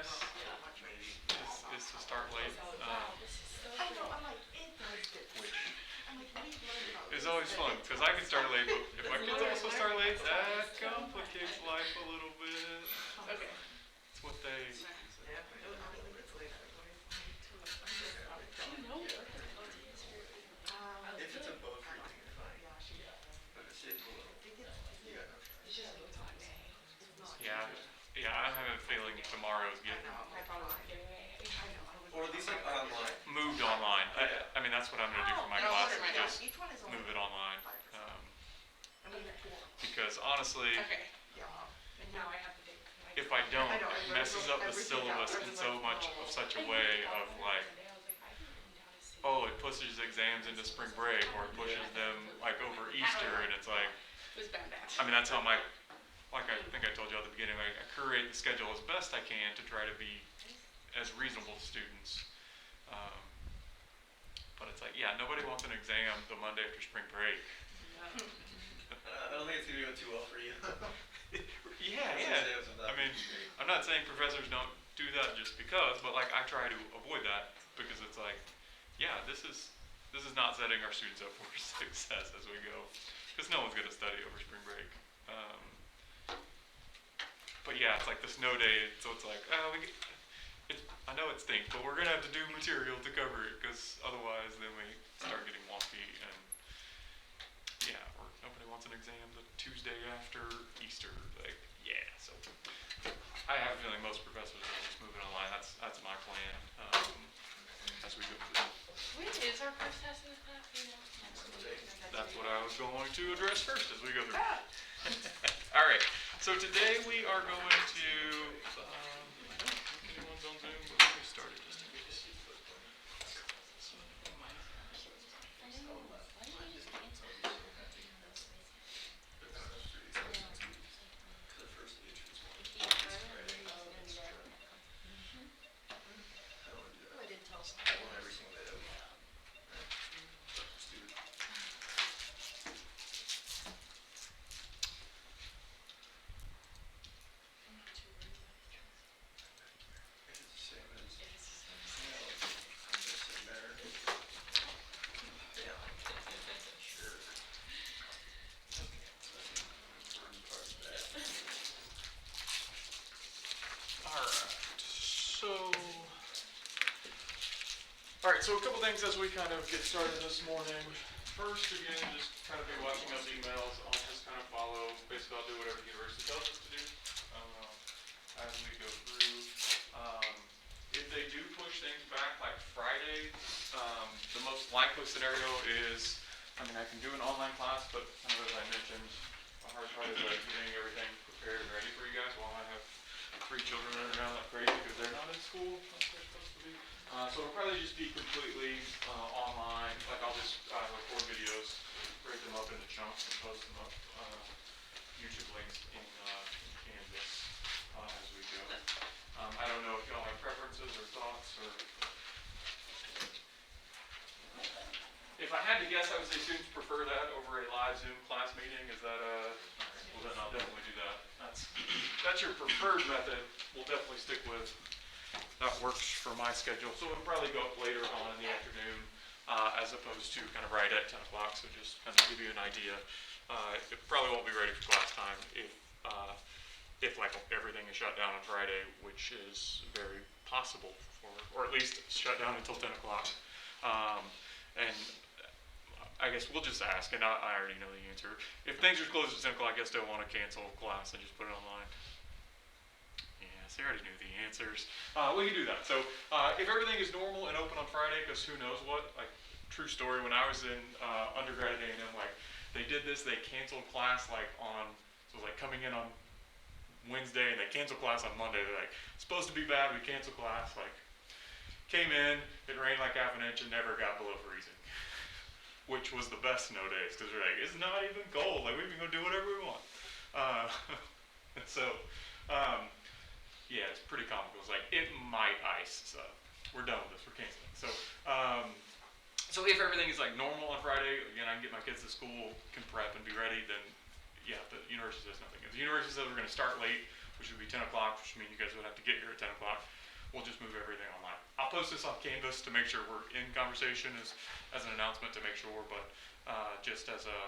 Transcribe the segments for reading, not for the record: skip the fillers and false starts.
guess, is to start late. Which is always fun, because I can start late, but if my kids also start late, that complicates life a little bit. Okay. It's what they... If it's a boat freezing, you're fine. But if it's below, you got no choice. Yeah, I have a feeling tomorrow's getting Or at least like online. moved online. I mean, that's what I'm going to do for my classes, just move it online. Because honestly, Okay. And now I have the date. if I don't, it messes up the syllabus in such a way of like, oh, it pushes exams into spring break, or it pushes them like over Easter, and it's like, It was bound to happen. I mean, that's how like I think I told you at the beginning, I curate the schedule as best I can to try to be as reasonable to students. But it's like, yeah, nobody wants an exam the Monday after spring break. I don't think it's gonna go too well for you. Yeah. I mean, I'm not saying professors don't do that just because, but like I try to avoid that, because it's like, yeah, this is not setting our students up for success as we go, because no one's gonna study over spring break. But yeah, it's like the snow day, so it's like, oh, I know it stinks, but we're gonna have to do material to cover it, because otherwise then we start getting wonky, and yeah, or nobody wants an exam the Tuesday after Easter, like, yeah, so I have a feeling most professors will just move it online. That's my plan, as we go through. When is our first test in this class? That's what I was going to address first as we go through. All right, so today we are going to, I don't think anyone's on Zoom, but let me start it just in case. Alright, so a couple things as we kind of get started this morning. First, again, just kind of be watching those emails. I'll just kind of follow, basically I'll do whatever the university tells us to do as we go through. If they do push things back like Friday, the most likely scenario is, I mean, I can do an online class, but kind of as I mentioned, the hard part is like getting everything prepared and ready for you guys while I have 3 children running around like crazy because they're not in school like they're supposed to be. So it'll probably just be completely online. Like I'll just record videos, break them up into chunks, and post them up YouTube links in Canvas as we go. I don't know if y'all have preferences or thoughts, or if I had to guess, I would say students prefer that over a live Zoom class meeting. Is that well then I'll definitely do that. That's your preferred method. We'll definitely stick with. That works for my schedule. So it'll probably go up later on in the afternoon as opposed to kind of right at 10 o'clock. So just kind of give you an idea. It probably won't be ready for class time if like everything is shut down on Friday, which is very possible, or at least shut down until 10 o'clock. And I guess we'll just ask, and I already know the answer. If things are closed at 10 o'clock, I guess they'll want to cancel class and just put it online. Yes, they already knew the answers. We can do that. So if everything is normal and open on Friday, because who knows what, like true story, when I was in undergrad at A&M, like they did this, they canceled class like on, so it was like coming in on Wednesday and they canceled class on Monday. They're like, supposed to be bad, we canceled class. Like came in, it rained like half an inch and never got below freezing. Which was the best snow days, because they're like, it's not even cold, like we can go do whatever we want. And so, yeah, it's pretty comical. It's like, it might ice, so we're done with this, we're canceling. So, so if everything is like normal on Friday, again, I can get my kids to school, can prep and be ready, then yeah, the university says nothing. If the university says we're going to start late, we which would be 10 o'clock, which would mean you guys would have to get here at 10 o'clock. We'll just move everything online. I'll post this on Canvas to make sure we're in conversation as an announcement to make sure, but just as a,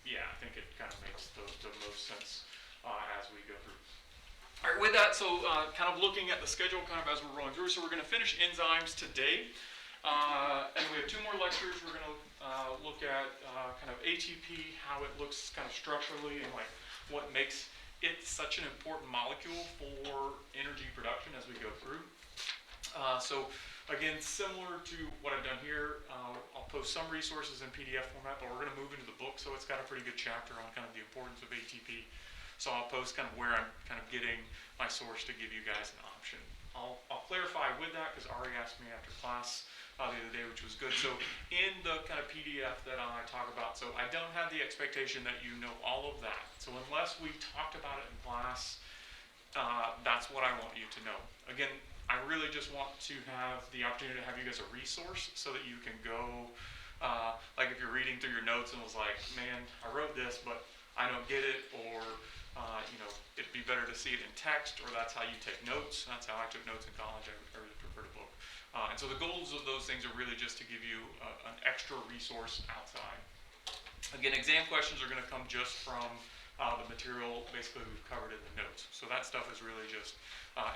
yeah, I think it kind of makes the most sense as we go through. All right, with that, so kind of looking at the schedule kind of as we're rolling through, so we're going to finish enzymes today, and we have 2 more lectures. We're going to look at kind of ATP, how it looks kind of structurally, and like what makes it such an important molecule for energy production as we go through. So again, similar to what I've done here, I'll post some resources in PDF format, but we're going to move into the book, so it's got a pretty good chapter on kind of the importance of ATP. So I'll post kind of where I'm kind of getting my source to give you guys an option. I'll clarify with that because Ari asked me after class the other day, which was good. So in the kind of PDF that I talk about, so I don't have the expectation that you know all of that. So unless we talked about it in class, that's what I want you to know. Again, I really just want to have the opportunity to have you guys a resource so that you can go, like if you're reading through your notes and was like, man, I wrote this, but I don't get it, or you know, it'd be better to see it in text, or that's how you take notes. That's how I took notes in college. I really prefer to book. And so the goals of those things are really just to give you an extra resource outside. Again, exam questions are going to come just from the material basically we've covered in the notes. So that stuff is really just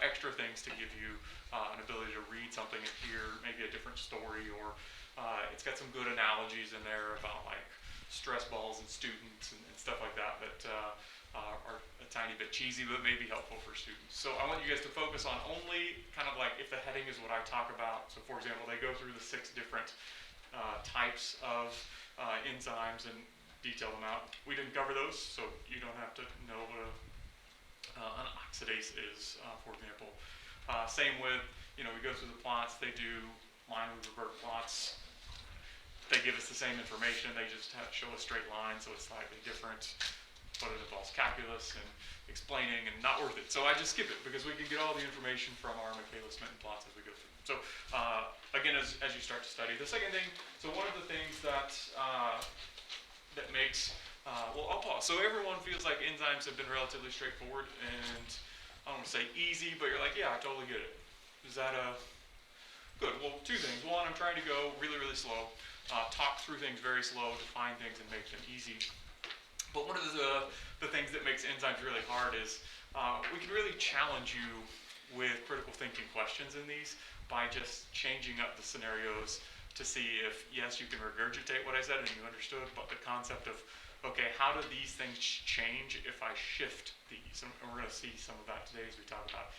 extra things to give you an ability to read something and hear maybe a different story, or it's got some good analogies in there about like stress balls and students and stuff like that that are a tiny bit cheesy but maybe helpful for students. So I want you guys to focus on only kind of like if the heading is what I talk about. So for example, they go through the 6 different types of enzymes and detail them out. We didn't cover those, so you don't have to know what an oxidase is, for example. Same with, you know, we go through the plots. They do line with revert plots. They give us the same information. They just show a straight line, so it's slightly different. But it involves calculus and explaining and not worth it. So I just skip it because we can get all the information from our Michaelis-Menten plots as we go through. So again, as you start to study. The second thing, so one of the things that that makes, well, I'll pause. So everyone feels like enzymes have been relatively straightforward and I don't want to say easy, but you're like, yeah, I totally get it. Is that good? Well, 2 things. One, I'm trying to go really, really slow, talk through things very slow, define things and make them easy. But one of the things that makes enzymes really hard is we can really challenge you with critical thinking questions in these by just changing up the scenarios to see if, yes, you can regurgitate what I said and you understood, but the concept of, okay, how do these things change if I shift these? And we're going to see some of that today as we talk about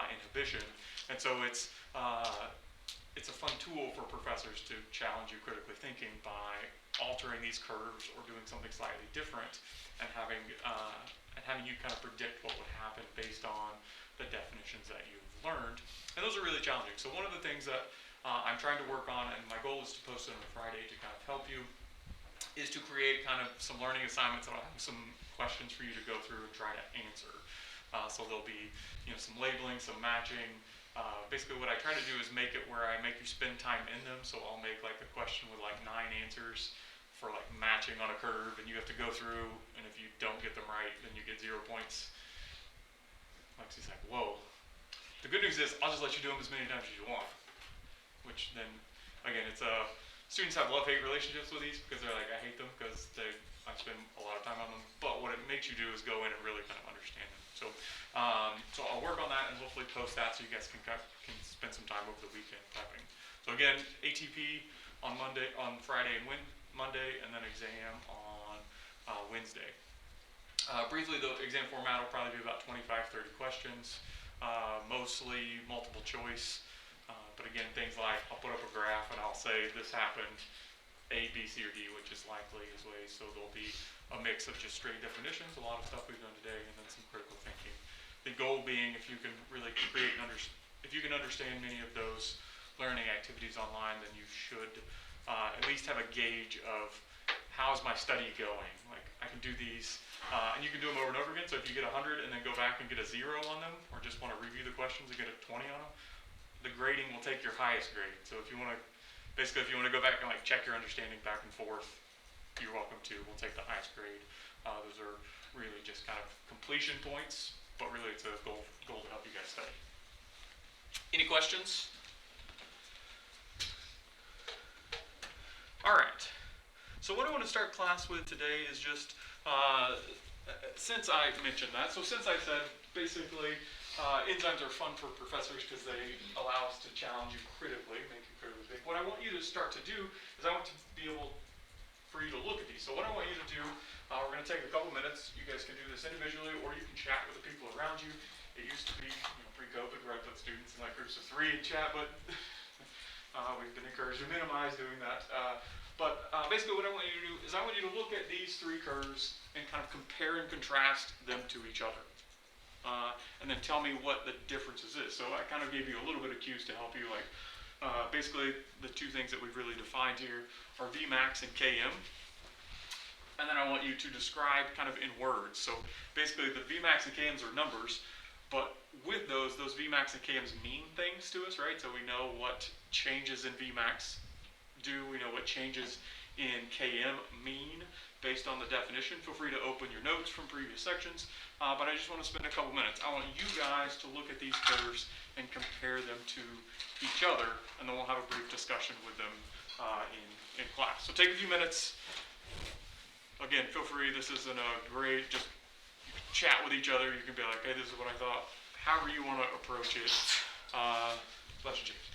inhibition. And so it's a fun tool for professors to challenge you critically thinking by altering these curves or doing something slightly different and having you kind of predict what would happen based on the definitions that you've learned. And those are really challenging. So one of the things that I'm trying to work on, and my goal is to post it on Friday to kind of help you, is to create kind of some learning assignments that I'll have some questions for you to go through and try to answer. So there'll be, you know, some labeling, some matching. Basically what I try to do is make it where I make you spend time in them. So I'll make like a question with like 9 answers for like matching on a curve, and you have to go through, and if you don't get them right, then you get 0 points. Lexi's like, whoa. The good news is I'll just let you do them as many times as you want, which then, again, it's students have love-hate relationships with these because they're like, I hate them because I spend a lot of time on them, but what it makes you do is go in and really kind of understand them. So I'll work on that and hopefully post that so you guys can spend some time over the weekend prepping. So again, ATP on Friday and Monday, and then exam on Wednesday. Briefly, the exam format will probably be about 25-30 questions, mostly multiple choice. But again, things like I'll put up a graph and I'll say this happened, A, B, C, or D, which is likely as ways. So there'll be a mix of just straight definitions, a lot of stuff we've done today, and then some critical thinking. The goal being, if you can really create if you can understand many of those learning activities online, then you should at least have a gauge of how's my study going. Like I can do these, and you can do them over and over again. So if you get 100 and then go back and get a 0 on them, or just want to review the questions and get a 20 on them, the grading will take your highest grade. So if you want to, basically if you want to go back and like check your understanding back and forth, you're welcome to. We'll take the highest grade. Those are really just kind of completion points, but really it's a goal to help you guys study. Any questions? All right. So what I want to start class with today is just, since I mentioned that, so since I said basically enzymes are fun for professors because they allow us to challenge you critically, make you critically think, what I want you to start to do is I want to be able for you to look at these. So what I want you to do, we're going to take a couple minutes. You guys can do this individually or you can chat with the people around you. It used to be, pre-COVID where I put students in like groups of 3 and chat, but we've been encouraged to minimize doing that. But basically what I want you to do is I want you to look at these 3 curves and kind of compare and contrast them to each other. And then tell me what the differences is. So I kind of gave you a little bit of cues to help you. Like basically the 2 things that we've really defined here are Vmax and Km. And then I want you to describe kind of in words. So basically the Vmax and Kms are numbers, but with those Vmax and Kms mean things to us, right? So we know what changes in Vmax do, we know what changes in Km mean based on the definition. Feel free to open your notes from previous sections, but I just want to spend a couple minutes. I want you guys to look at these curves and compare them to each other, and then we'll have a brief discussion with them in class. So take a few minutes. Again, feel free, this isn't a great, just you can chat with each other. You can be like, hey, this is what I thought. However you want to approach it. Bless you, James.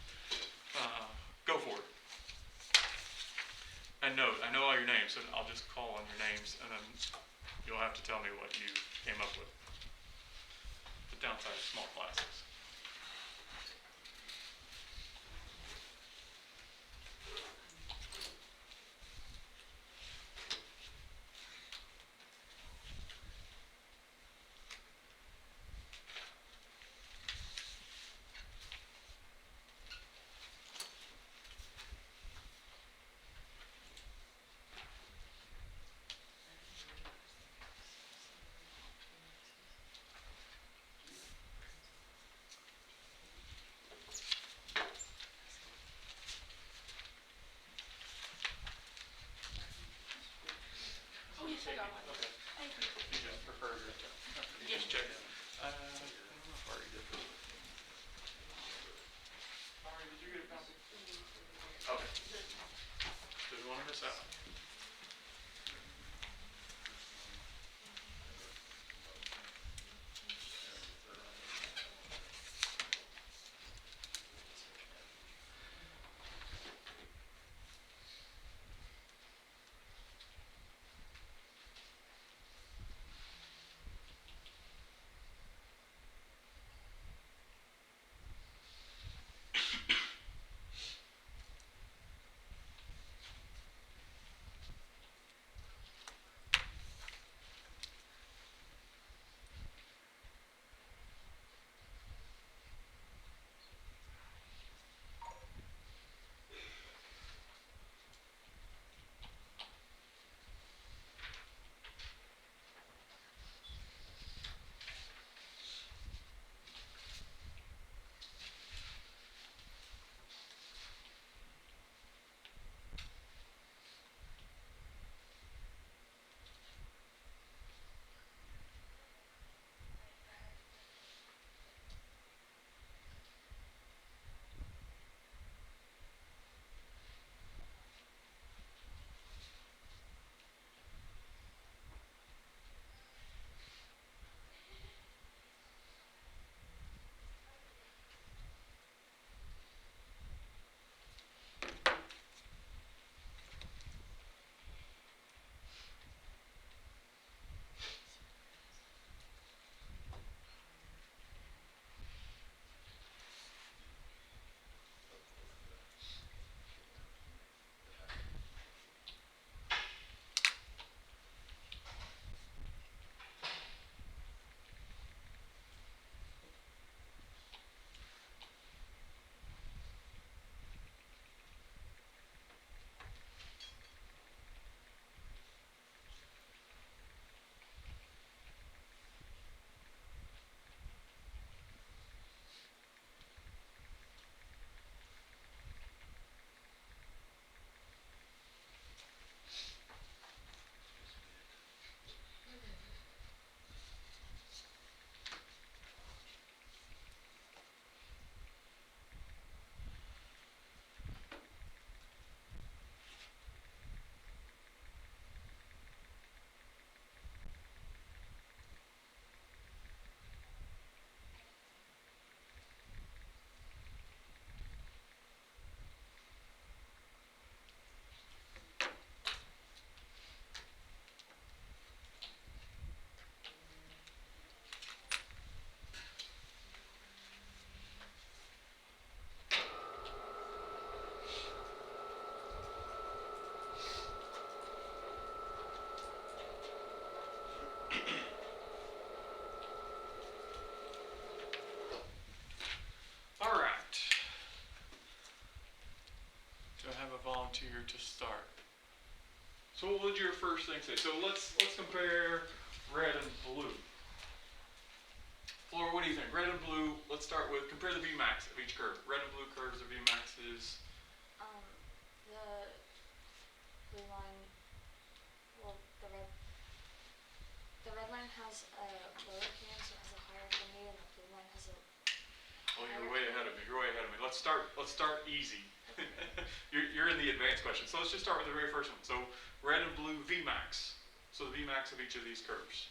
Go for it. And note, I know all your names, so I'll just call on your names, and then you'll have to tell me what you came up with. The downside of small classes. to start. So what would your first thing say? So let's compare red and blue. Flora, what do you think? Red and blue, let's start with, compare the Vmax of each curve. Red and blue curves of Vmaxes. The blue line, well, the red line has a lower PM, so it has a higher affinity, and the blue line has a Oh, you're way ahead of me. You're way ahead of me. Let's start easy. you're in the advanced question. So let's just start with the very first one. So red and blue Vmax. So the Vmax of each of these curves.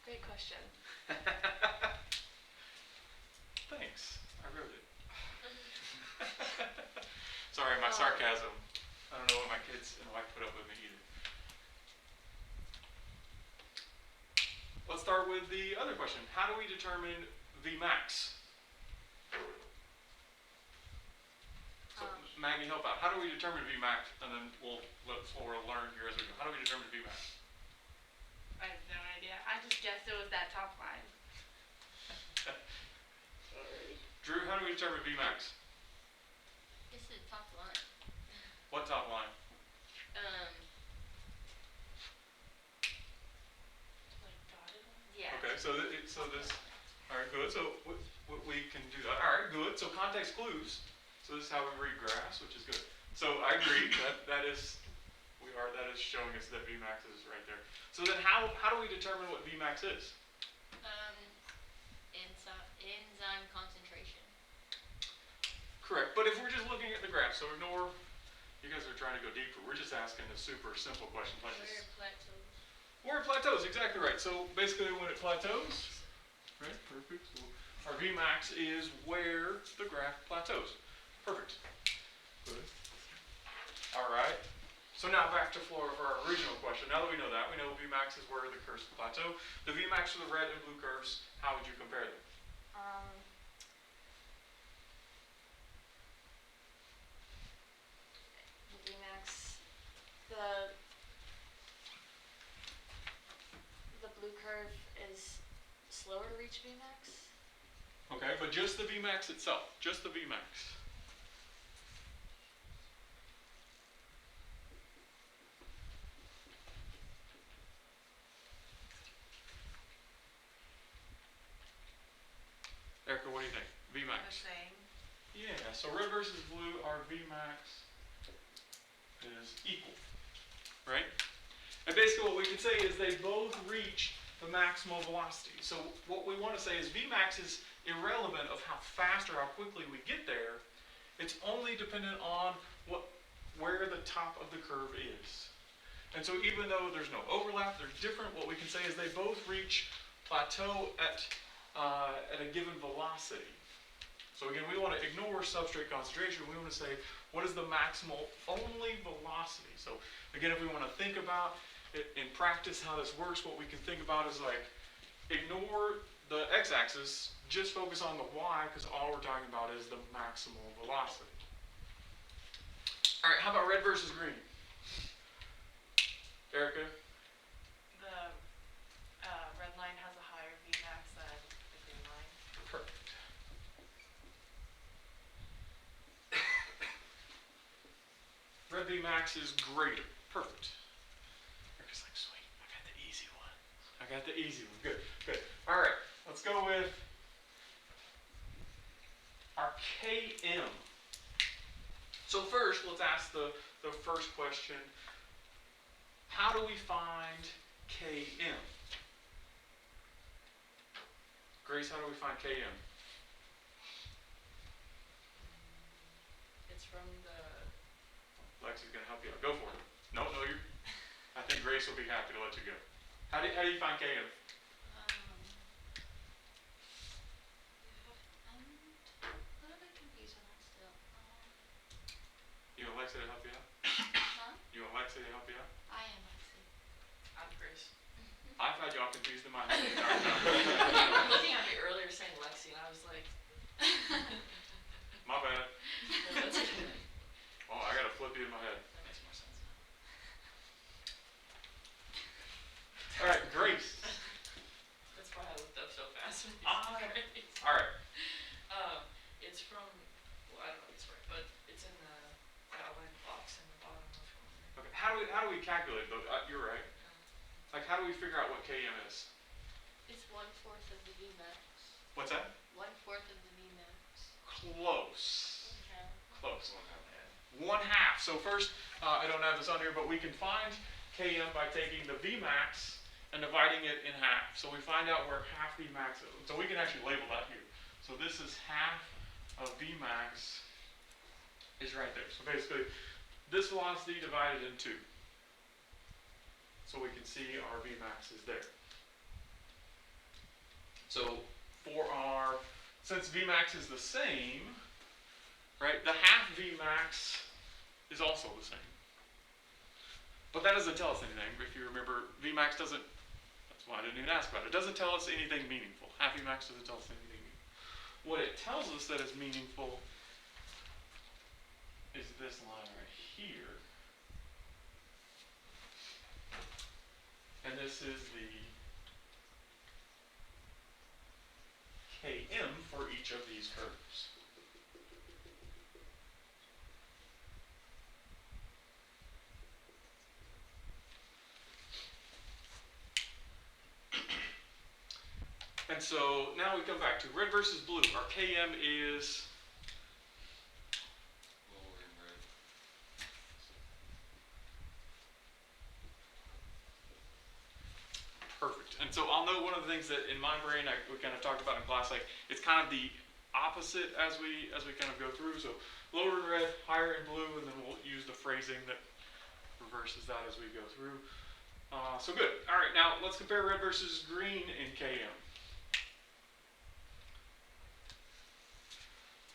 Great question. Thanks. I wrote it. Sorry, my sarcasm. I don't know what my kids and wife put up with me either. Let's start with the other question. How do we determine Vmax? So, Maggie, help out. How do we determine Vmax? And then we'll let Flora learn here as we go. How do we determine Vmax? I have no idea. I just guessed it was that top line. Drew, how do we determine Vmax? This is the top line. What top line? Like dotted line? Yeah. Okay, so this. All right, good. So we can do that. All right, good. So context clues. So this is how we read graphs, which is good. So I agree that is showing us that Vmax is right there. So then how do we determine what Vmax is? Enzyme concentration. Correct. But if we're just looking at the graph, so ignore. You guys are trying to go deeper. We're just asking the super simple questions like this. Plateaus. Where it plateaus, exactly right. So basically when it plateaus, right, perfect. So our Vmax is where the graph plateaus. Perfect. Good. All right. So now back to Flora for our original question. Now that we know that, we know Vmax is where the curves plateau. The Vmax for the red and blue curves, how would you compare them? The Vmax, the blue curve is slower to reach Vmax. Okay, but just the Vmax itself, just the Vmax. Erica, what do you think? Vmax. The same. Yeah, so red versus blue, our Vmax is equal, right? And basically what we can say is they both reach the maximal velocity. So what we want to say is Vmax is irrelevant of how fast or how quickly we get there. It's only dependent on where the top of the curve is. And so even though there's no overlap, there's different, what we can say is they both reach plateau at a given velocity. So again, we want to ignore substrate concentration. We want to say, what is the maximal only velocity? So again, if we want to think about it in practice, how this works, what we can think about is like, ignore the x-axis, just focus on the y, because all we're talking about is the maximal velocity. All right, how about red versus green? Erica? The red line has a higher Vmax than the green line. Perfect. Red Vmax is greater. Perfect. Erica's like, sweet, I got the easy one. I got the easy one. Good, good. All right, let's go with our Km. So first, let's ask the first question. How do we find Km? Grace, how do we find Km? It's from the. Lexi's gonna help you out. Go for it. No, you. I think Grace will be happy to let you go. How do you find Km? I'm a little bit confused on that still. You want Lexi to help you out? Huh? You want Lexi to help you out? I am actually. I'm Grace. I've had y'all confused in my head the entire time. You were looking at me earlier saying Lexi, and I was like, My bad. no, that's okay. Oh, I gotta flip you in my head. That makes more sense now. All right, Grace. That's why I looked up so fast. All right. It's from, well, I don't know, it's Km is? It's 1/4 of the Vmax. What's that? 1/4 of the Vmax. Close. Okay. Close. 1/2. So first, I don't have this on here, but we can find Km by taking the Vmax and dividing it in half. So we find out where half Vmax is. So we can actually label that here. So this is half of Vmax is right there. So basically, this velocity divided in 2. So we can see our Vmax is there. So for our, since Vmax is the same, right, the half Vmax is also the same. But that doesn't tell us anything. If you remember, Vmax doesn't, that's why I didn't even ask about it. It doesn't tell us anything meaningful. Half Vmax doesn't tell us anything meaningful. What it tells us that is meaningful is this line right here. And this is the Km for each of these curves. And so now we come back to red versus blue. Our Km is Lower in red. perfect. And so I'll note one of the things that in my brain we kind of talked about in class, like it's kind of the opposite as we kind of go through. So lower in red, higher in blue, and then we'll use the phrasing that reverses that as we go through. So good. All right, now let's compare red versus green in Km.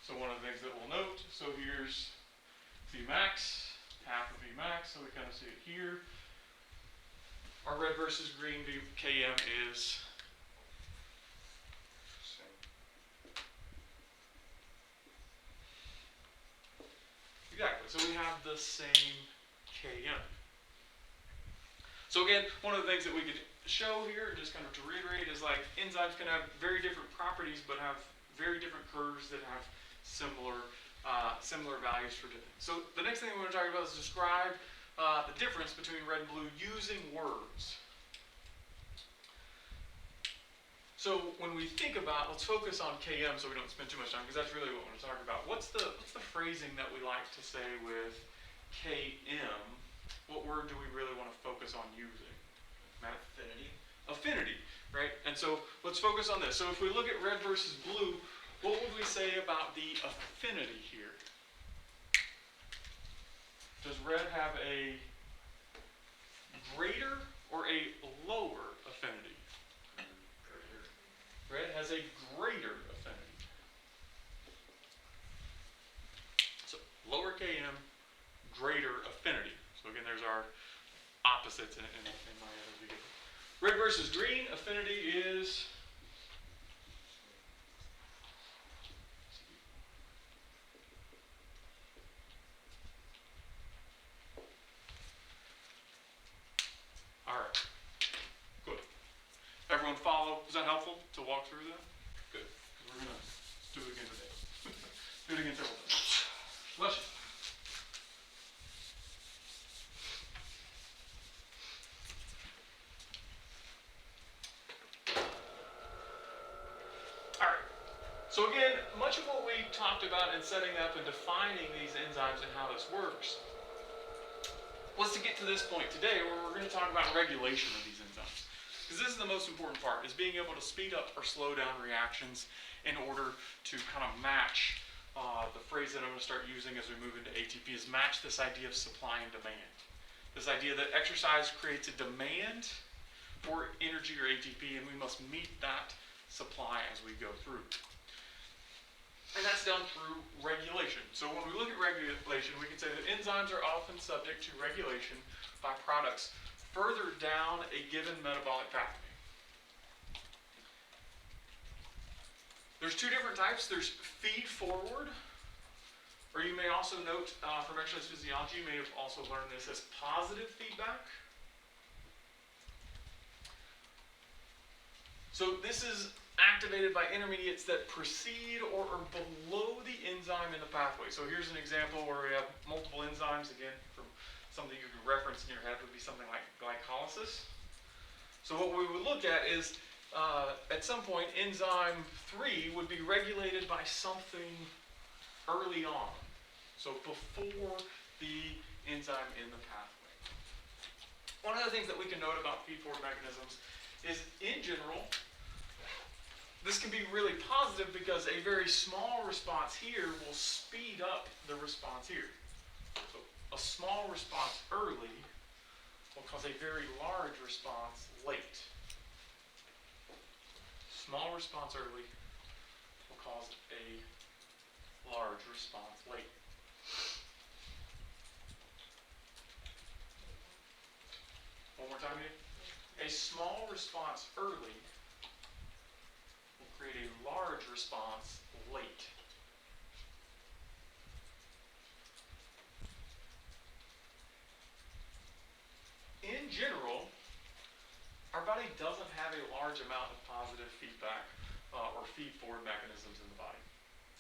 So one of the things that we'll note, so here's Vmax, half of Vmax, so we kind of see it here. Our red versus green Km is Same. exactly, so we have the same Km. So again, one of the things that we could show here, just kind of to reiterate, is like enzymes can have very different properties, but have very different curves that have similar values for different. So the next thing we want to talk about is describe the difference between red and blue using words. So when we think about, let's focus on Km so we don't spend too much time, because that's really what we want to talk about. What's the phrasing that we like to say with Km? What word do we really want to focus on using? Matt? Affinity. Affinity, right? And so let's focus on this. So if we look at red versus blue, what would we say about the affinity here? Does red have a greater or a lower affinity? Greater. Red has a greater affinity. So lower Km, greater affinity. So again, there's our opposites in my head as we get there. Red versus green, affinity is all right. Good. Everyone follow? Was that helpful to walk through that? Good. We're gonna do it again today. Do it again several times. Bless you. So again, much of what we talked about in setting up and defining these enzymes and how this works was to get to this point today where we're going to talk about regulation of these enzymes. Because this is the most important part, is being able to speed up or slow down reactions in order to kind of match the phrase that I'm going to start using as we move into ATP, is match this idea of supply and demand. This idea that exercise creates a demand for energy or ATP, and we must meet that supply as we go through. And that's done through regulation. So when we look at regulation, we can say that enzymes are often subject to regulation by products further down a given metabolic pathway. There's two different types. There's feed forward, or you may also note from exercise physiology, you may have also learned this as positive feedback. So this is activated by intermediates that precede or are below the enzyme in the pathway. So here's an example where we have multiple enzymes. Again, from something you can reference in your head would be something like glycolysis. So what we would look at is, at some point, enzyme 3 would be regulated by something early on. So before the enzyme in the pathway. One of the things that we can note about feed-forward mechanisms is, in general, this can be really positive because a very small response here will speed up the response here. So a small response early will cause a very large response late. Small response early will cause a large response late. One more time, Ian. A small response early will create a large response late. In general, our body doesn't have a large amount of positive feedback or feed-forward mechanisms in the body.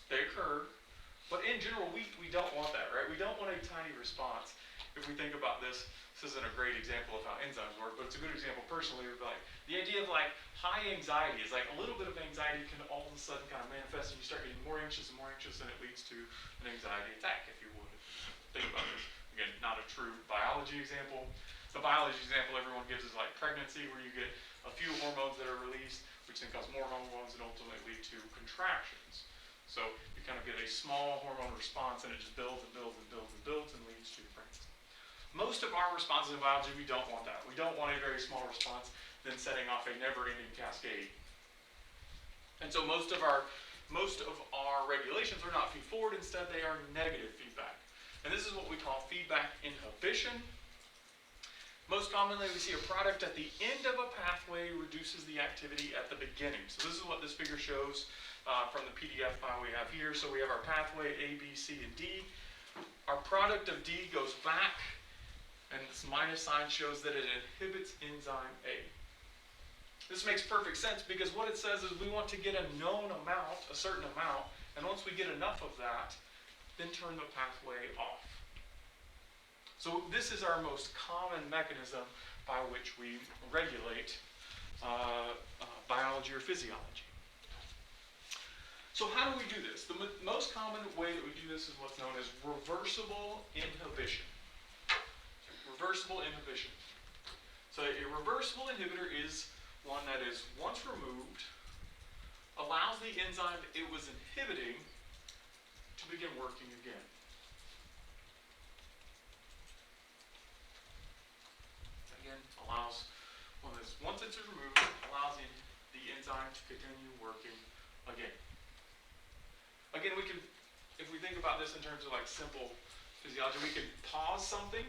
They occur, but in general, we don't want that, right? We don't want a tiny response. If we think about this isn't a great example of how enzymes work, but it's a good example personally of like the idea of like high anxiety is like a little bit of anxiety can all of a sudden kind of manifest and you start getting more anxious, and it leads to an anxiety attack, if you would. Think about this. Again, not a true biology example. The biology example everyone gives is like pregnancy, where you get a few hormones that are released, which then cause more hormones and ultimately lead to contractions. So you kind of get a small hormone response, and it just builds and builds and builds and builds and leads to pregnancy. Most of our responses in biology, we don't want that. We don't want a very small response, then setting off a never-ending cascade. And so most of our regulations are not feed-forward. Instead, they are negative feedback. And this is what we call feedback inhibition. Most commonly, we see a product at the end of a pathway reduces the activity at the beginning. So this is what this figure shows from the PDF file we have here. So we have our pathway A, B, C, and D. Our product of D goes back, and this minus sign shows that it inhibits enzyme A. This makes perfect sense because what it says is we want to get a known amount, a certain amount, and once we get enough of that, then turn the pathway off. So this is our most common mechanism by which we regulate biology or physiology. So how do we do this? The most common way that we do this is what's known as reversible inhibition. Reversible inhibition. So a reversible inhibitor is one that is, once removed, allows the enzyme it was inhibiting to begin working again. Again, allows, once it's removed, allows the enzyme to continue working again. Again, we can, if we think about this in terms of like simple physiology, we can pause something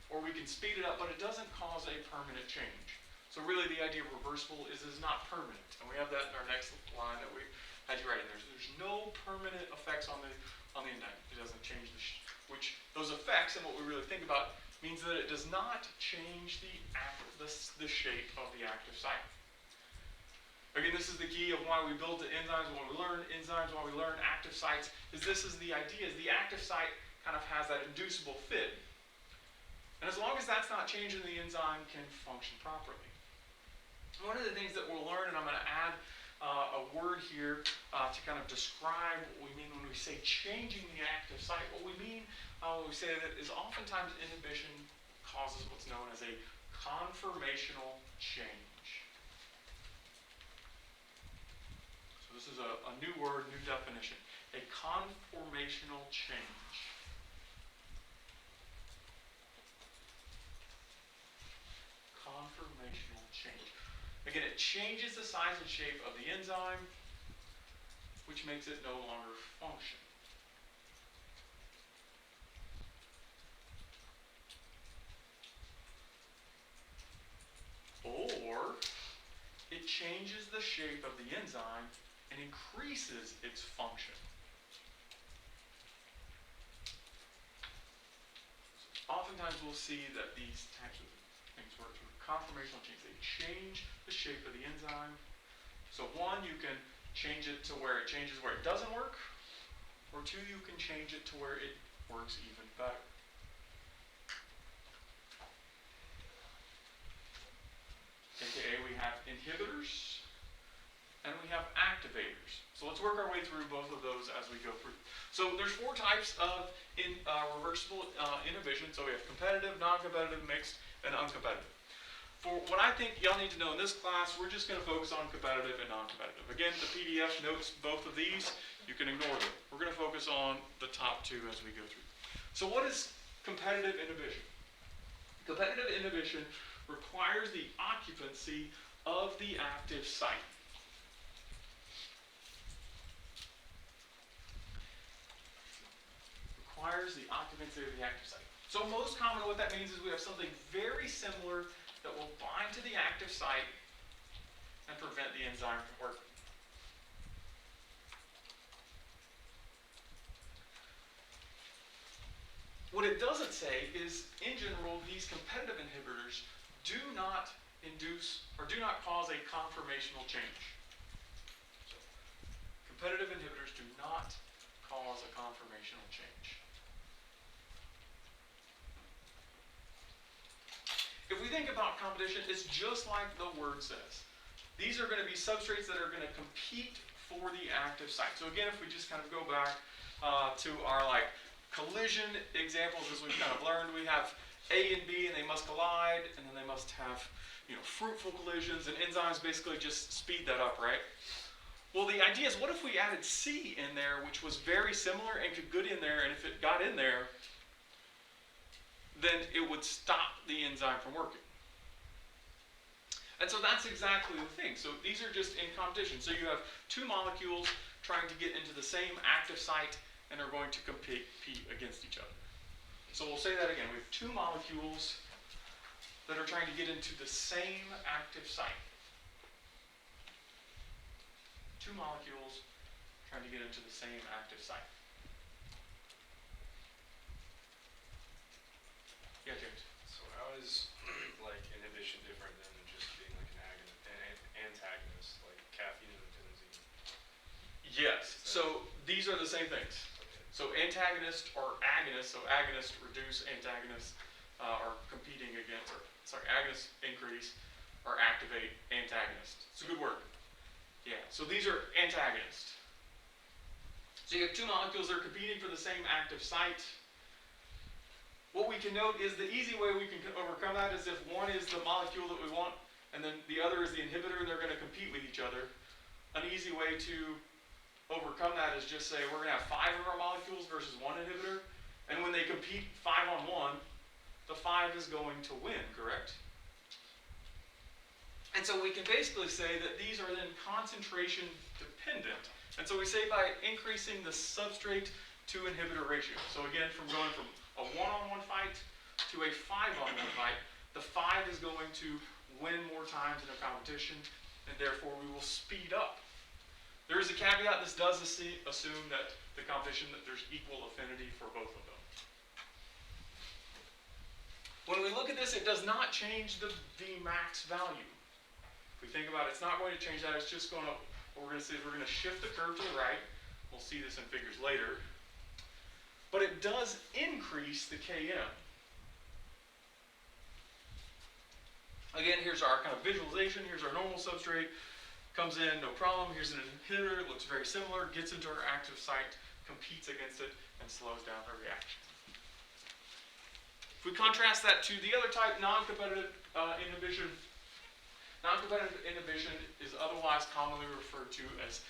or we can speed it up, but it doesn't cause a permanent change. So really the idea of reversible is not permanent. And we have that in our next line that we had you write in there. So there's no permanent effects on the enzyme. It doesn't change which those effects, and what we really think about, means that it does not change the shape of the active site. Again, this is the key of why we build the enzymes, why we learn enzymes, why we learn active sites, is this is the idea, is the active site kind of has that inducible fit. And as long as that's not changing, the enzyme can function properly. One of the things that we'll learn, and I'm going to add a word here to kind of describe what we mean when we say changing the active site. What we mean when we say that is oftentimes inhibition causes what's known as a conformational change. So this is a new word, new definition. A conformational change. Conformational change. Again, it changes the size and shape of the enzyme, which makes it no longer function. Or it changes the shape of the enzyme and increases its function. Oftentimes we'll see that these types of things work through conformational change. They change the shape of the enzyme. So one, you can change it to where it changes where it doesn't work, or two, you can change it to where it works even better. AKA, we inhibitors, and we have activators. So let's work our way through both of those as we go through. So there's 4 types of reversible inhibition. So we have competitive, non-competitive, mixed, and uncompetitive. For what I think y'all need to know in this class, we're just going to focus on competitive and non-competitive. Again, the PDF notes both of these. You can ignore them. We're going to focus on the top 2 as we go through. So what is competitive inhibition? Competitive inhibition requires the occupancy of the active site. Requires the occupancy of the active site. So most common what that means is we have something very similar that will bind to the active site and prevent the enzyme from working. What it doesn't say is, in general, these competitive inhibitors do not induce or do not cause a conformational change. So, competitive inhibitors do not cause a conformational change. If we think about competition, it's just like the word says. These are going to be substrates that are going to compete for the active site. So again, if we just kind of go back to our collision examples, as we've kind of learned, we have A and B, and they must collide, and then they must have fruitful collisions, and enzymes basically just speed that up, right? Well, the idea is, what if we added C in there, which was very similar and could get in there, and if it got in there, then it would stop the enzyme from working. And so that's exactly the thing. So these are just in competition. So you have 2 molecules trying to get into the same active site and are going to compete against each other. So we'll say that again. We have 2 molecules that are trying to get into the same active site. 2 molecules trying to get into the same active site. Yeah, James. So how is inhibition different than just being an antagonist, like caffeine and adenosine? Yes. So these are the same things. Okay. So antagonist or agonist. So agonist reduce, antagonist are competing against, agonist increase or activate antagonist. It's a good word. Yeah. So these are antagonists. So you have 2 molecules that are competing for the same active site. What we can note is the easy way we can overcome that is if one is the molecule that we want and then the other is the inhibitor and they're going to compete with each other. An easy way to overcome that is just say we're going to have 5 of our molecules versus 1 inhibitor, and when they compete 5 on 1, the 5 is going to win, correct? And so we can basically say that these are then concentration dependent. And so we say by increasing the substrate to inhibitor ratio. So again, from going from a 1-on-1 fight to a 5-on-1 fight, the 5 is going to win more times in a competition, and therefore we will speed up. There is a caveat. This does assume that the competition, that there's equal affinity for both of them. When we look at this, it does not change the Vmax value. If we think about it, it's not going to change that. It's just going to, what we're going to see is we're going to shift the curve to the right. We'll see this in figures later. But it does increase the Km. Again, here's our kind of visualization. Here's our normal substrate. Comes in, no problem. Here's an inhibitor. It looks very similar. Gets into our active site, competes against it, and slows down the reaction. If we contrast that to the other type, non-competitive inhibition. Non-competitive inhibition is otherwise commonly referred to as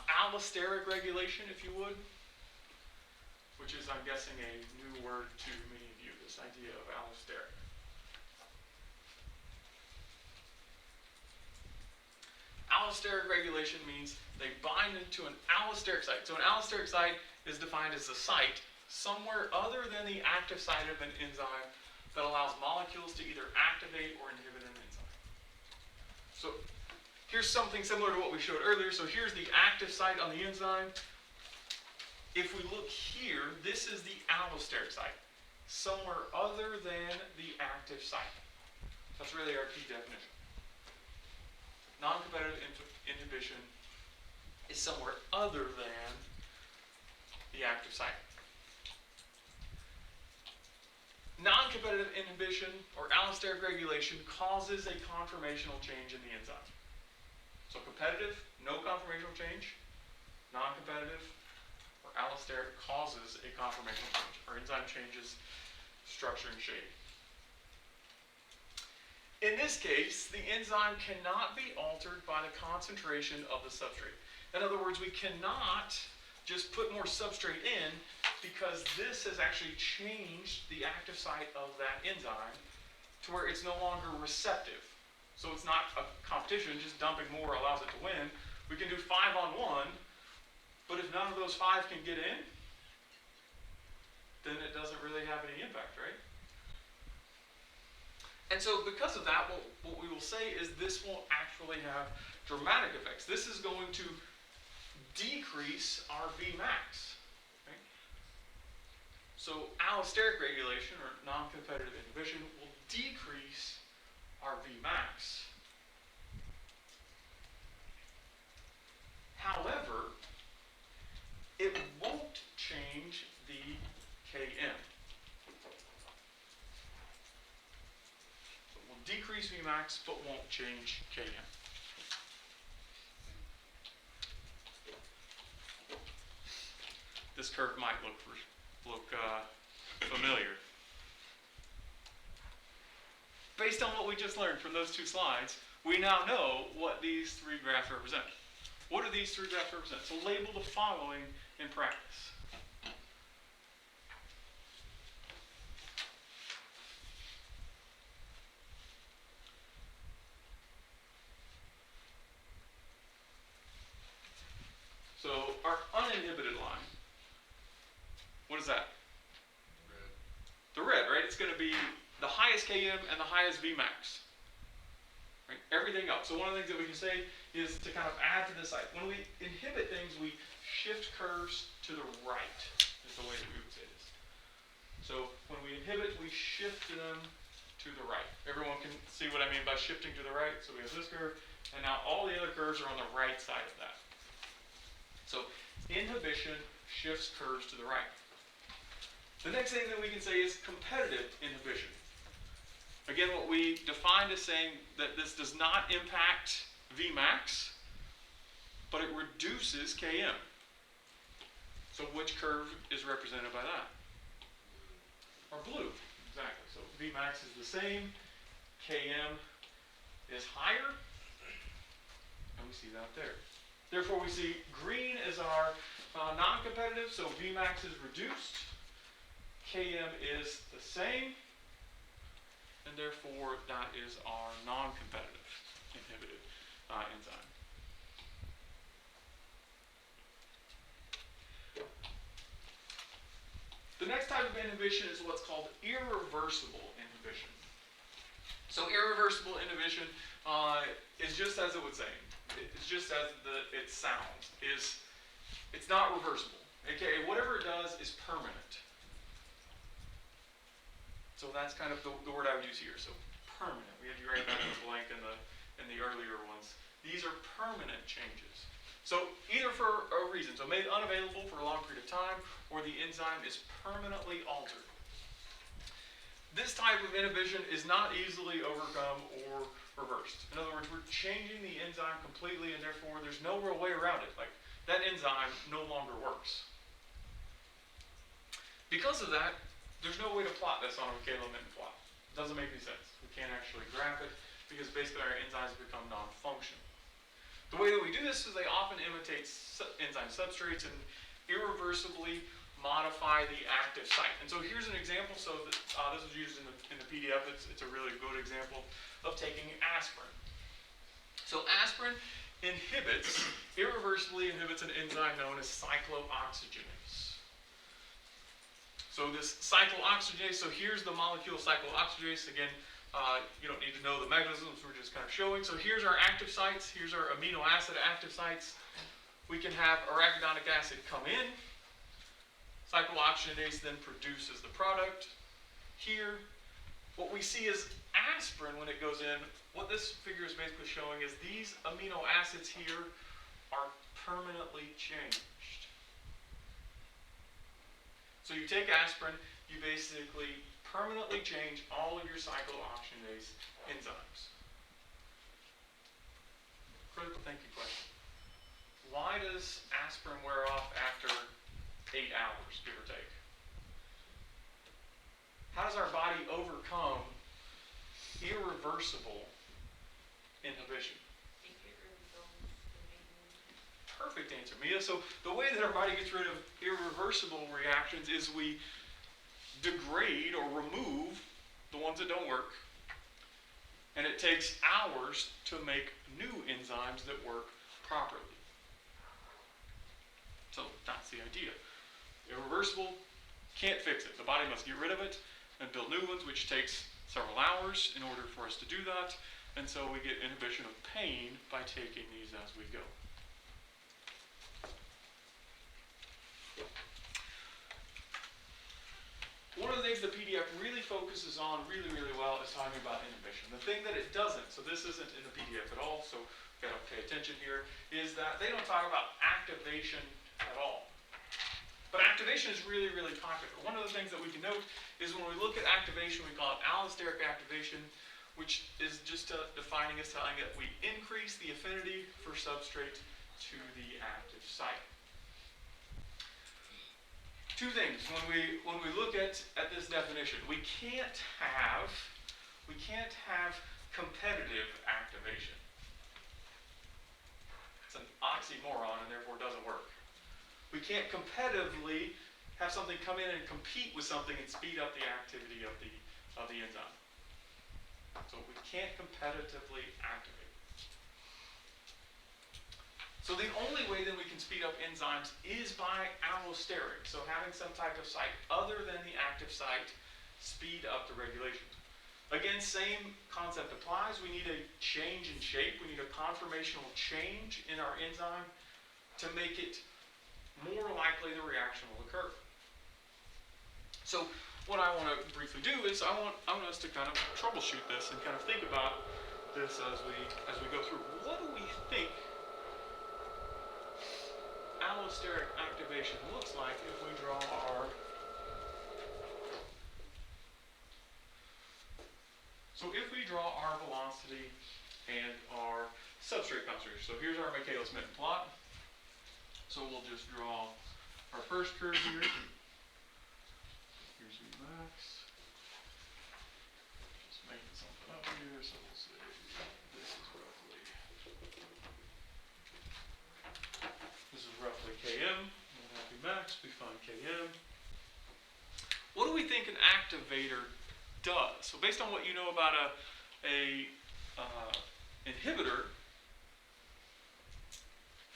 allosteric regulation, if you would. Which is, I'm guessing, a new word to many of you, this idea of allosteric. Allosteric regulation means they bind into an allosteric site. So an allosteric site is defined as a site somewhere other than the active site of an enzyme that allows molecules to either activate or inhibit an enzyme. So here's something similar to what we showed earlier. So here's the active site on the enzyme. If we look here, this is the allosteric site, somewhere other than the active site. That's really our key definition. Non-competitive inhibition is somewhere other than the active site. Non-competitive inhibition or allosteric regulation causes a conformational change in the enzyme. competitive, no conformational change. Non-competitive or allosteric causes a conformational change. Our enzyme changes structure and shape. In this case, the enzyme cannot be altered by the concentration of the substrate. In other words, we cannot just put more substrate in because this has actually changed the active site of that enzyme to where it's no longer receptive. So it's not a competition, just dumping more allows it to win. We can do 5 on 1, but if none of those 5 can get in, then it doesn't really have any impact, right? And so because of that, what we will say is this won't actually have dramatic effects. This is going to decrease our Vmax. Right? So allosteric regulation, or non-competitive inhibition, will decrease our Vmax. However, it won't change the Km. So it will decrease Vmax, but won't change Km. This curve might look familiar. Based on what we just learned from those 2 slides, we now know what these 3 graphs represent. What do these 3 graphs represent? So label the following in practice. So our uninhibited line, what is that? Red. The red, right? It's going to be the highest Km and the highest Vmax. Right? Everything else. So one of the things that we can say is to kind of add to this site. When we inhibit things, we shift curves to the right, is the way that we would say this. So when we inhibit, we shift them to the right. Everyone can see what I mean by shifting to the right. So we have this curve, and now all the other curves are on the right side of that. So inhibition shifts curves to the right. The next thing that we can say is competitive inhibition. Again, what we defined as saying that this does not impact Vmax, but it reduces Km. So which curve is represented by that? Or blue, exactly. So Vmax is the same, Km is higher, and we see that there. Therefore, we see green is our non-competitive, so Vmax is reduced, Km is the same, and therefore that is our non-competitive inhibited enzyme. The next type of inhibition is what's called irreversible inhibition. So irreversible inhibition is just as it would say. It's just as it sounds. It's not reversible. Okay, whatever it does is permanent. So that's kind of the word I would use here. So permanent. We had you write that in the blank in the earlier ones. These are permanent changes. So either for a reason, so made unavailable for a long period of time, or the enzyme is permanently altered. This type of inhibition is not easily overcome or reversed. In other words, we're changing the enzyme completely, and therefore there's no real way around it. Like, that enzyme no longer works. Because of that, there's no way to plot this on a Maclaurin plot. It doesn't make any sense. We can't actually graph it because basically our enzymes become non-functional. The way that we do this is they often imitate enzyme substrates and irreversibly modify the active site. And so here's an example. So that, this was used in the PDF. It's a really good example of taking aspirin. So aspirin irreversibly inhibits an enzyme known as cyclooxygenase. So this cyclooxygenase, so here's the molecule cyclooxygenase. Again, you don't need to know the mechanisms, we're just kind of showing. So here's our active sites, here's our amino acid active sites. We can have arachidonic acid come in. Cyclooxygenase then produces the product. Here, what we see is aspirin when it goes in. What this figure is basically showing is these amino acids here are permanently changed. So you take aspirin, you basically permanently change all of your cyclooxygenase enzymes. Critical thinking question. why does aspirin wear off after 8 hours, give or take? How does our body overcome irreversible inhibition? You get rid of those innate. Perfect answer, Mia. So the way that our body gets rid of irreversible reactions is we degrade or remove the ones that don't work, and it takes hours to make new enzymes that work properly. So that's the idea. Irreversible, can't fix it. The body must get rid of it and build new ones, which takes several hours in order for us to do that. And so we get inhibition of pain by taking these as we go. One of the things the PDF really focuses on really well is talking about inhibition. The thing that it doesn't, so this isn't in the PDF at all, so you've got to pay attention here, is that they don't talk about activation at all. But activation is really popular. One of the things that we can note is when we look at activation, we call it allosteric activation, which is just defining as telling that we increase the affinity for substrate to the active site. Two things when we look at this definition. We can't have competitive activation. It's an oxymoron and therefore doesn't work. We can't competitively have something come in and compete with something and speed up the activity of the enzyme. So we can't competitively activate. So the only way that we can speed up enzymes is by allosteric. So having some type of site other than the active site speed up the regulation. Again, same concept applies. We need a change in shape. We need a conformational change in our enzyme to make it more likely the reaction will occur. So what I want to briefly do is I want us to kind of troubleshoot this and kind of think about this as we go through. What do we think allosteric activation looks like if we draw our velocity and our substrate concentration. So here's our Michaelis-Menten plot. So we'll just draw our first curve here. Here's Vmax. Just making something up here, so we'll say this is roughly Km. We'll have Vmax, we find Km. What do we think an activator does? So based on what you know about a inhibitor,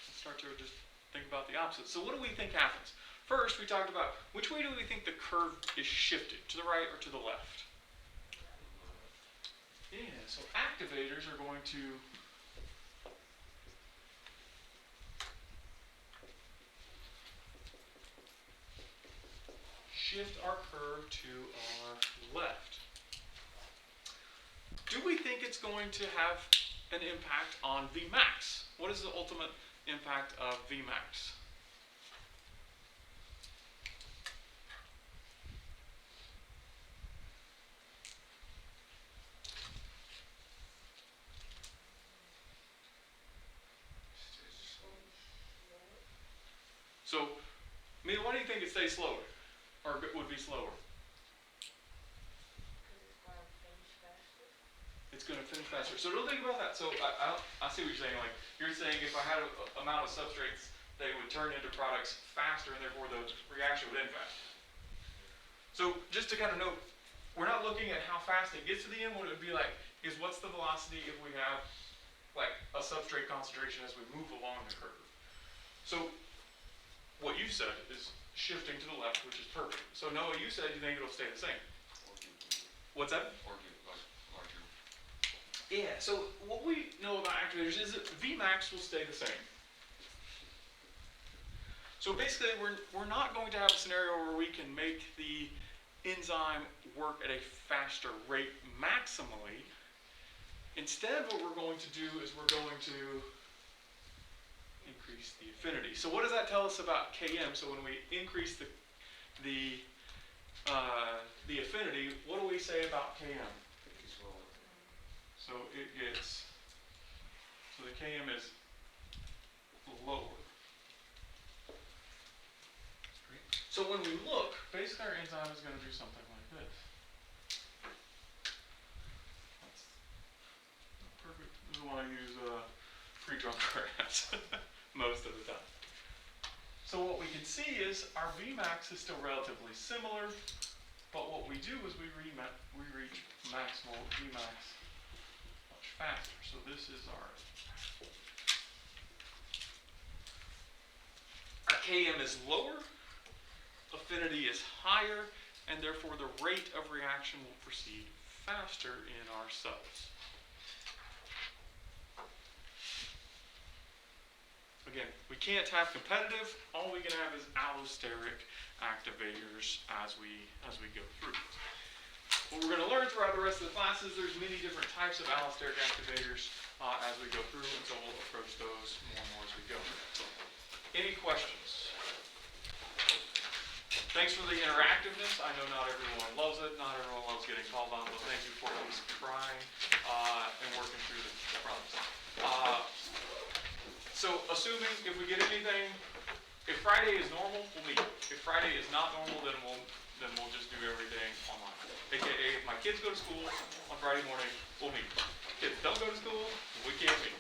let's start to just think about the opposite. So what do we think happens? First, we talked about which way do we think the curve is shifted, to the right or to the left? Yeah, so activators are going to shift our curve to our left. Do we think it's going to have an impact on Vmax? What is the ultimate impact of Vmax? So, Mia, why do you think it stays slower? Or would be slower? It's going to finish faster. So don't think about that. So I see what you're saying. Like you're saying, if I had an amount of substrates, they would turn into products faster, and therefore the reaction would end faster. So just to kind of note, we're not looking at how fast it gets to the end. What it would be like is what's the velocity if we have like a substrate concentration as we move along the curve. So what you said is shifting to the left, which is perfect. So Noah, you said you think it'll stay the same. What's that? Or get larger. Yeah, so what we know about activators is that Vmax will stay the same. So basically, we're not going to have a scenario where we can make the enzyme work at a faster rate maximally. Instead, what we're going to do is we're going to increase the affinity. So what does that tell us about Km? So when we increase the affinity, what do we say about Km? So it gets, so the Km is lower. So when we look, basically our enzyme is going to do something like this. That's perfect. This is why I use pre-drawn graphs most of the time. So what we can see is our Vmax is still relatively similar, but what we do is we reach maximal Vmax much faster. So this is our Km is lower, affinity is higher, and therefore the rate of reaction will proceed faster in our cells. Again, we can't have competitive, all we can have is allosteric activators as we go through. What we're going to learn throughout the rest of the class is there's many different types of allosteric activators as we go through, and so we'll approach those more and more as we go. Any questions? Thanks for the interactiveness. I know not everyone loves it, not everyone loves getting called on, but thank you for at least trying and working through the problems. So assuming if we get anything, if Friday is normal, we'll meet. If Friday is not normal, then we'll just do everything online. AKA, if my kids go to school on Friday morning, we'll meet. Kids don't go to school, we can't meet.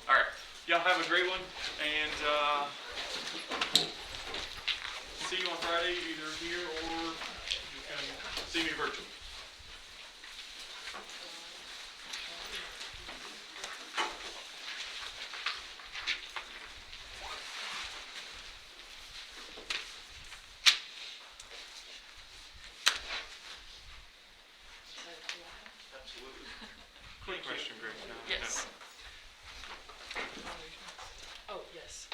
All right, y'all have a great one, and see you on Friday, either here or you can see me virtually. Absolutely. Quick question, Greg. Yes. Oh, yes.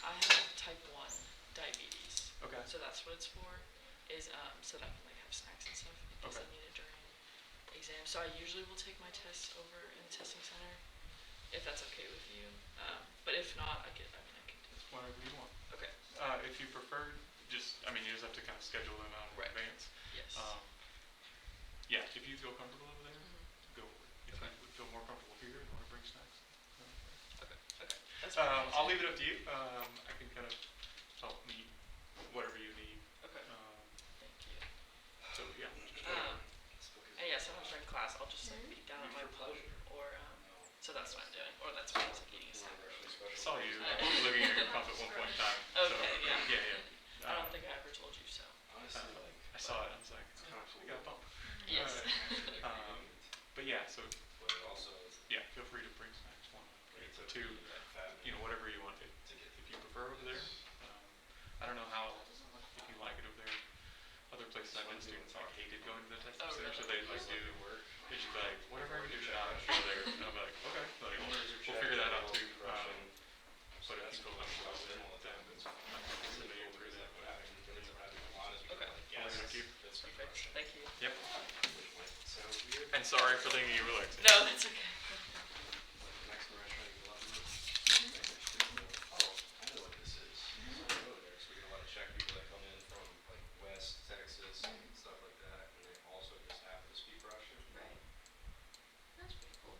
I have type 1 diabetes. Okay. So that's what it's for, is so that I can like have snacks and stuff because Okay. I need it during exams. So I usually will take my tests over in the testing center, if that's okay with you. But if not, I can do it. Whatever you want. Okay. If you prefer, you just have to kind of schedule them out in Right. advance. Yes. Yeah, if you feel comfortable over there, Mhm. go for it. If Okay. you would feel more comfortable here and want to bring snacks. Okay. That's fine. I'll leave it up to you. I can kind of help meet whatever you need. Okay. Thank you. So yeah. And yeah, sometimes during class I'll just like be down at my pub or so that's what I'm doing. Or that's what I was like eating a snack. I saw you looking at your pump at one point in time. Okay, yeah. Yeah. I don't think I ever told you so. Honestly, like, I saw it. I was like, it's kind of cool. we got a pump. Yes. But yeah, so But it also is yeah, feel free to bring snacks. One, two, fat. whatever you want. If you prefer over there, I don't know how if you like it over there. Other places I've been, students hated going to the testing Oh, center, so really? they'd like do work. They just be like, whatever I can do to not go there, and I'll be like, okay, like, we'll figure that out too. But if you feel comfortable over there, then I'm familiar with that. Okay. I'll leave it up to you. Perfect. Thank you. Yep. Sounds weird. And sorry for thinking you were like. No, that's okay. Next restaurant, you go up. Oh, I know what this is. So I go there, so we get a lot of Czech people that come in from like West Texas and stuff like that, and they also just happen to speak Russian. Right. That's pretty cool.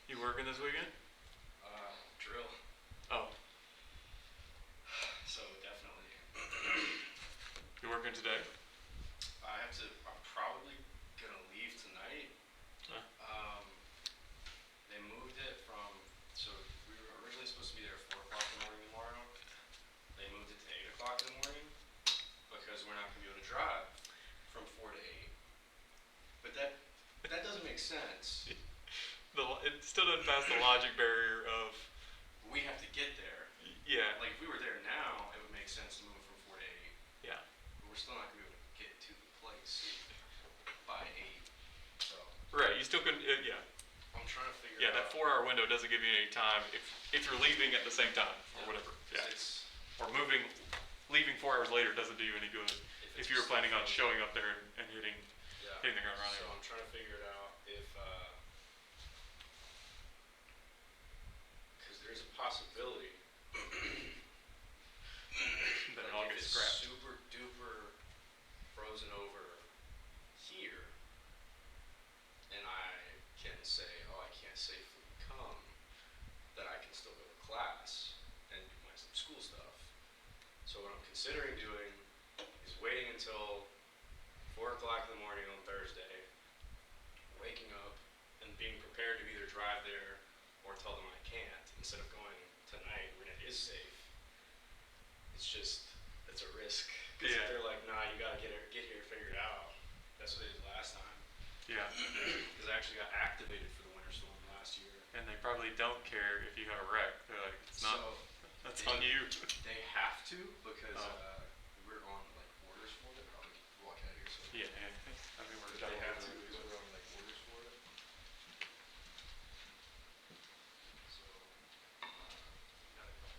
You working this weekend? Drill. Oh, So definitely. you working today? I'm probably gonna leave tonight. Huh. They moved it from, so we were originally supposed to be there at 4 o'clock in the morning tomorrow. They moved it to 8 o'clock in the morning because we're not gonna be able to drive from 4 to 8. But that doesn't make sense. It still doesn't pass the logic barrier of, We have to get there. yeah, Like if we were there now, it would make sense to move it from 4 to 8. yeah. But we're still not gonna be able to get to the place by 8. So Right, you still couldn't, yeah. I'm trying to figure Yeah, out. that 4-hour window doesn't give you any time if you're leaving at the same time or whatever. Yeah. Or leaving 4 hours later doesn't do you any good if you were planning on showing up there and hitting the ground running. So I'm trying to figure it out if, because there's a possibility Then it like all if gets it's scrapped. super duper frozen over here, and I can say, oh, I can't safely come, considering doing is waiting until 4 o'clock in the morning on Thursday, waking up and being prepared to either drive there or tell them I can't, instead of going tonight when it is safe. It's just, it's a risk. Because Yeah. if they're like, nah, you gotta get here figured out. That's what they did last time. Yeah, Because I actually got activated for the winter storm last year. and they probably don't care if you have a wreck. They're like, it's not, So that's they- on you. they